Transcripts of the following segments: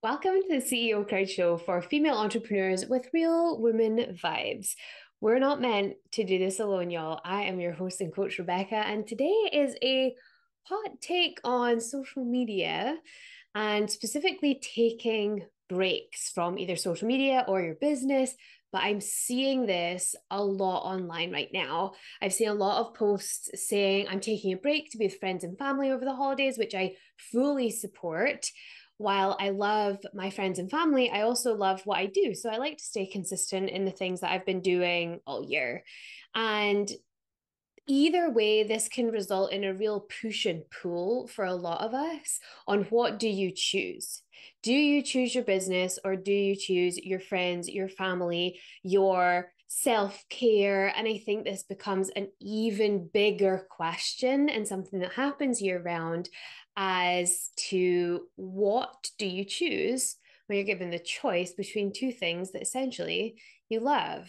Welcome to the CEO Crowd Show for female entrepreneurs with real women vibes. We're not meant to do this alone, y'all. I am your host and coach, Rebecca, and today is a hot take on social media and specifically taking breaks from either social media or your business. But I'm seeing this a lot online right now. I've seen a lot of posts saying I'm taking a break to be with friends and family over the holidays, which I fully support. While I love my friends and family, I also love what I do. So I like to stay consistent in the things that I've been doing all year. And either way, this can result in a real push and pull for a lot of us on what do you choose? Do you choose your business or do you choose your friends, your family, your self care? And I think this becomes an even bigger question and something that happens year round as to what do you choose when you're given the choice between two things that essentially you love.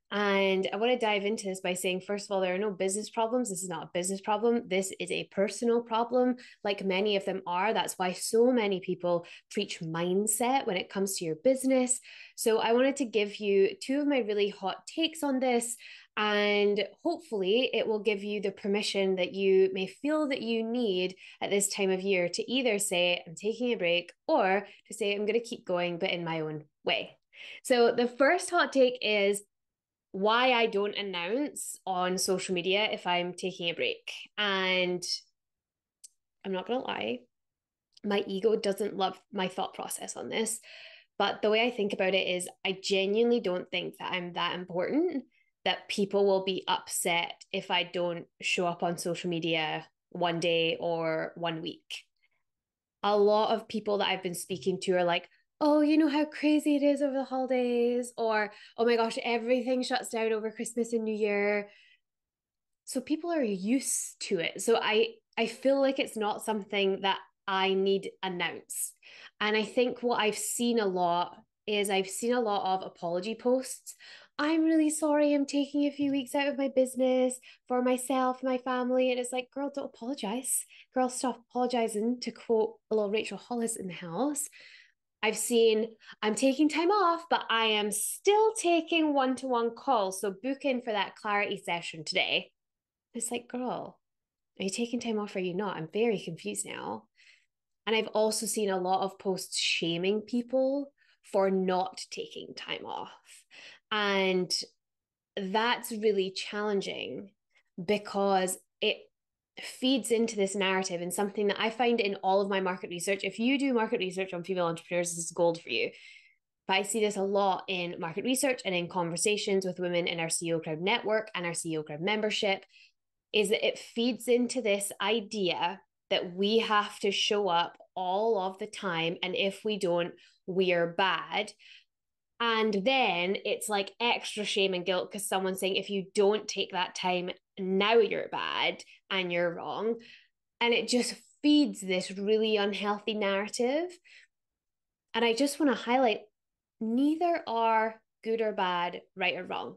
And I want to dive into this by saying, first of all, there are no business problems. This is not a business problem. This is a personal problem, like many of them are. That's why so many people preach mindset when it comes to your business. So I wanted to give you two of my really hot takes on this. And hopefully, it will give you the permission that you may feel that you need at this time of year to either say, I'm taking a break, or to say, I'm going to keep going, but in my own way. So the first hot take is, why I don't announce on social media if I'm taking a break. And I'm not going to lie, my ego doesn't love my thought process on this. But the way I think about it is, I genuinely don't think that I'm that important that people will be upset if I don't show up on social media one day or one week. A lot of people that I've been speaking to are like, oh, you know how crazy it is over the holidays, or oh my gosh, everything shuts down over Christmas and New Year. So people are used to it. So I feel like it's not something that I need announced. And I think what I've seen a lot is I've seen a lot of apology posts. I'm really sorry, I'm taking a few weeks out of my business for myself, my family. And it's like, girl, don't apologize. Girl, stop apologizing, to quote a little Rachel Hollis in the house. I've seen, I'm taking time off, but I am still taking one-to-one calls. So book in for that clarity session today. It's like, girl, are you taking time off or are you not? I'm very confused now. And I've also seen a lot of posts shaming people for not taking time off. And that's really challenging because it feeds into this narrative, and something that I find in all of my market research. If you do market research on female entrepreneurs, this is gold for you. But I see this a lot in market research and in conversations with women in our CEO Crowd network and our CEO Crowd membership, is that it feeds into this idea that we have to show up all of the time. And if we don't, we're bad. And then it's like extra shame and guilt because someone's saying, if you don't take that time, now you're bad and you're wrong. And it just feeds this really unhealthy narrative. And I just want to highlight, neither are good or bad, right or wrong.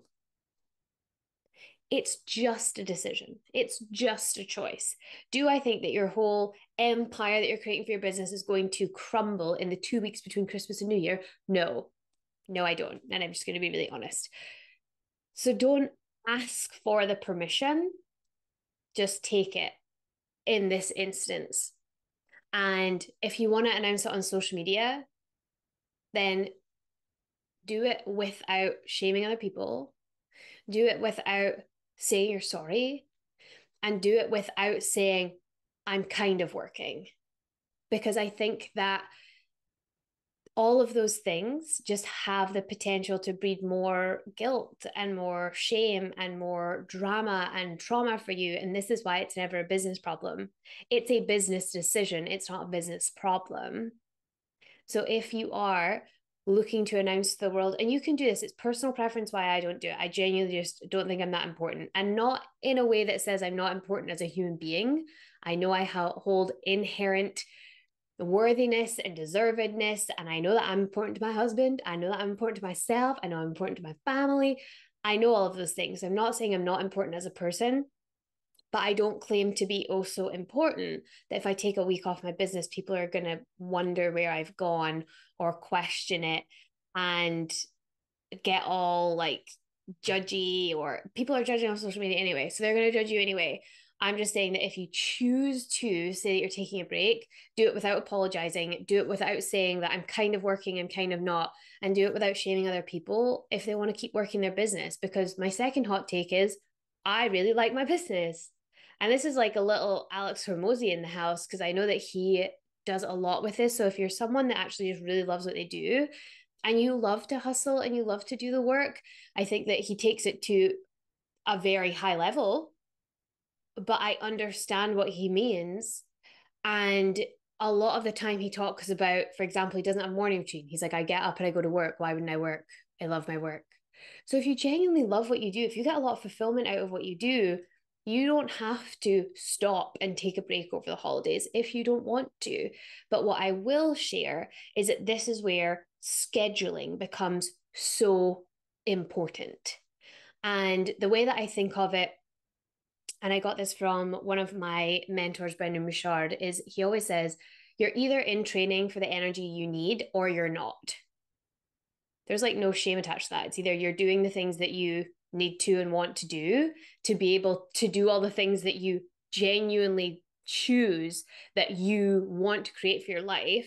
It's just a decision. It's just a choice. Do I think that your whole empire that you're creating for your business is going to crumble in the 2 weeks between Christmas and New Year? No, no, I don't. And I'm just going to be really honest. So don't ask for the permission, just take it in this instance. And if you want to announce it on social media, then do it without shaming other people, do it without saying you're sorry, and do it without saying, I'm kind of working. Because I think that all of those things just have the potential to breed more guilt and more shame and more drama and trauma for you. And this is why it's never a business problem. It's a business decision, it's not a business problem. So if you are looking to announce to the world, and you can do this, it's personal preference why I don't do it. I genuinely just don't think I'm that important, and not in a way that says I'm not important as a human being. I know I hold inherent worthiness and deservedness, and I know that I'm important to my husband. I know that I'm important to myself. I know I'm important to my family. I know all of those things. I'm not saying I'm not important as a person, but I don't claim to be oh so important that if I take a week off my business, people are going to wonder where I've gone or question it and get all like judgy, or people are judging on social media anyway, so they're going to judge you anyway. I'm just saying that if you choose to say that you're taking a break, do it without apologizing, do it without saying that I'm kind of working, I'm kind of not, and do it without shaming other people if they want to keep working their business. Because my second hot take is I really like my business. And this is like a little Alex Hormozy in the house, because I know that he does a lot with this. So if you're someone that actually just really loves what they do and you love to hustle and you love to do the work, I think that he takes it to a very high level, but I understand what he means. And a lot of the time he talks about, for example, he doesn't have a morning routine. He's like, I get up and I go to work. Why wouldn't I work? I love my work. So if you genuinely love what you do, if you get a lot of fulfillment out of what you do, you don't have to stop and take a break over the holidays if you don't want to. But what I will share is that this is where scheduling becomes so important. And the way that I think of it, and I got this from one of my mentors, Brendan Bouchard, is he always says, you're either in training for the energy you need or you're not. There's like no shame attached to that. It's either you're doing the things that you need to and want to do to be able to do all the things that you genuinely choose that you want to create for your life.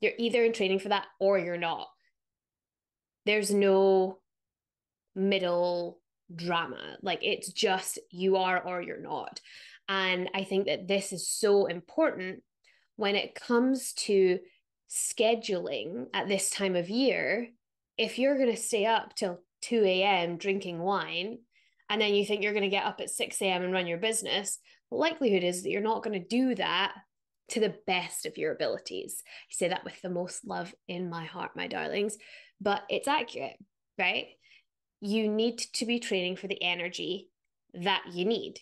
You're either in training for that or you're not. There's no middle drama. Like, it's just you are or you're not. And I think that this is so important when it comes to scheduling at this time of year. If you're going to stay up till 2 a.m. drinking wine, and then you think you're going to get up at 6 a.m. and run your business, the likelihood is that you're not going to do that to the best of your abilities. I say that with the most love in my heart, my darlings, but it's accurate, right? You need to be training for the energy that you need,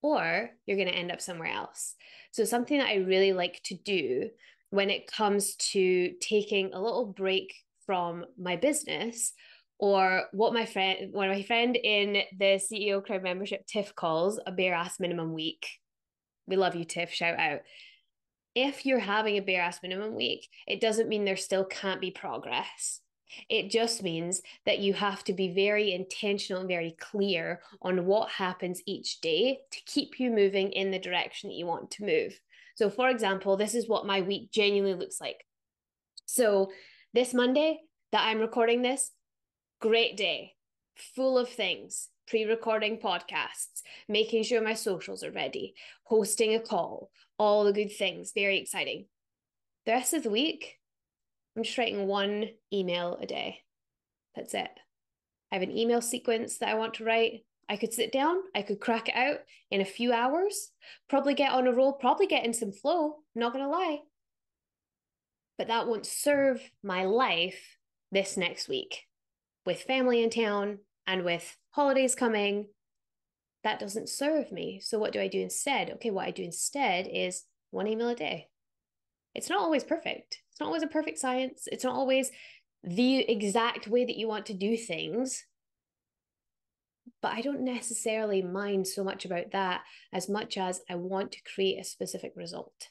or you're going to end up somewhere else. So something that I really like to do when it comes to taking a little break from my business, or what my friend in the CEO Crowd membership, Tiff, calls a bare-arsed minimum week. We love you, Tiff, shout out. If you're having a bare-arsed minimum week, it doesn't mean there still can't be progress. It just means that you have to be very intentional and very clear on what happens each day to keep you moving in the direction that you want to move. So, for example, this is what my week genuinely looks like. So, this Monday that I'm recording this, great day, full of things, pre-recording podcasts, making sure my socials are ready, hosting a call, all the good things, very exciting. The rest of the week, I'm just writing one email a day. That's it. I have an email sequence that I want to write. I could sit down, I could crack it out in a few hours, probably get on a roll, probably get in some flow, I'm not going to lie. But that won't serve my life this next week. With family in town and with holidays coming, that doesn't serve me. So what do I do instead? Okay, what I do instead is one email a day. It's not always perfect. It's not always a perfect science. It's not always the exact way that you want to do things. But I don't necessarily mind so much about that as much as I want to create a specific result.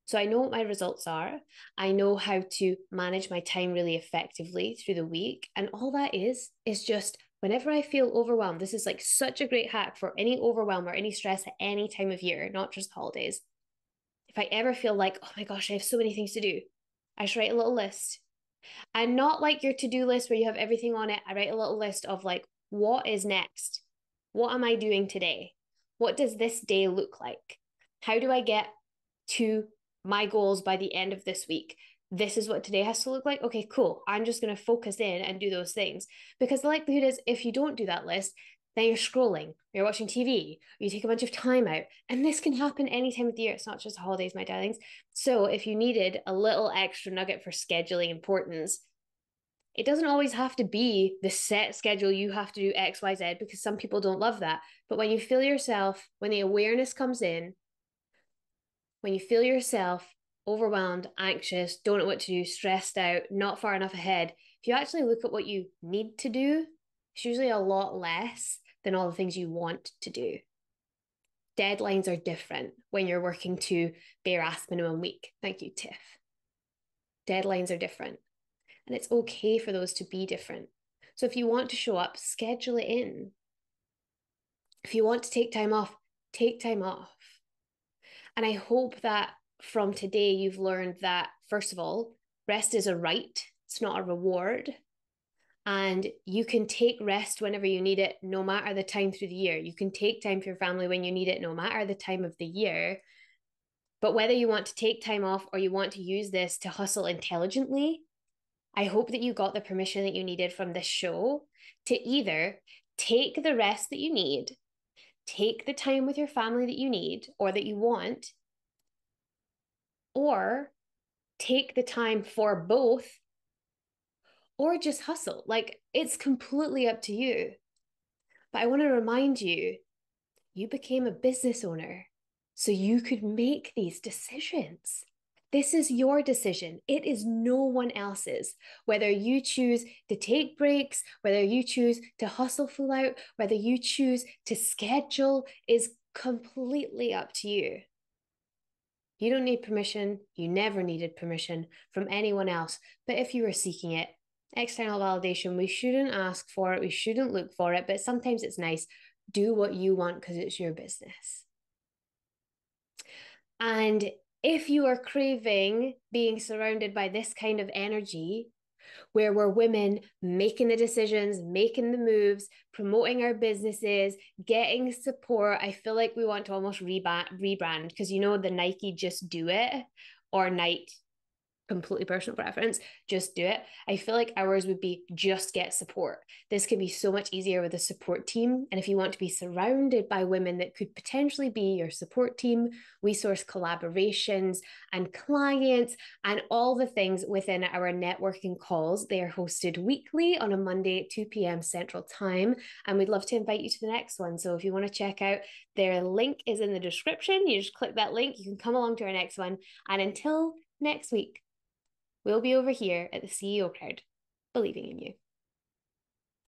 So I know what my results are. I know how to manage my time really effectively through the week. And all that is just whenever I feel overwhelmed, this is like such a great hack for any overwhelm or any stress at any time of year, not just holidays. If I ever feel like, oh my gosh, I have so many things to do, I just write a little list. And not like your to-do list where you have everything on it. I write a little list of like, what is next? What am I doing today? What does this day look like? How do I get to my goals by the end of this week? This is what today has to look like. Okay, cool. I'm just going to focus in and do those things. Because the likelihood is if you don't do that list, then you're scrolling, you're watching TV, you take a bunch of time out. And this can happen any time of the year. It's not just the holidays, my darlings. So if you needed a little extra nugget for scheduling importance, it doesn't always have to be the set schedule. You have to do X, Y, Z, because some people don't love that. But when you feel yourself, when the awareness comes in, when you feel yourself overwhelmed, anxious, don't know what to do, stressed out, not far enough ahead, if you actually look at what you need to do, it's usually a lot less than all the things you want to do. Deadlines are different when you're working to bare-arsed minimum week. Thank you, Tiff. Deadlines are different, and it's okay for those to be different. So if you want to show up, schedule it in. If you want to take time off, take time off. And I hope that from today, you've learned that, first of all, rest is a right, it's not a reward. And you can take rest whenever you need it, no matter the time through the year. You can take time for your family when you need it, no matter the time of the year. But whether you want to take time off or you want to use this to hustle intelligently, I hope that you got the permission that you needed from this show to either take the rest that you need, take the time with your family that you need or that you want, or take the time for both, or just hustle. Like, it's completely up to you. But I want to remind you, you became a business owner so you could make these decisions. This is your decision. It is no one else's. Whether you choose to take breaks, whether you choose to hustle full out, whether you choose to schedule is completely up to you. You don't need permission. You never needed permission from anyone else. But if you were seeking it, external validation, we shouldn't ask for it. We shouldn't look for it. But sometimes it's nice. Do what you want because it's your business. And if you are craving being surrounded by this kind of energy, where we're women making the decisions, making the moves, promoting our businesses, getting support, I feel like we want to almost rebrand because you know the Nike Just Do It or Nike, completely personal preference, just do it. I feel like ours would be just get support. This can be so much easier with a support team. And if you want to be surrounded by women that could potentially be your support team, we source collaborations and clients and all the things within our networking calls. They are hosted weekly on a Monday at 2 p.m. Central Time. And we'd love to invite you to the next one. So if you want to check out, their link is in the description. You just click that link. You can come along to our next one. And until next week, we'll be over here at the CEO Crowd, believing in you.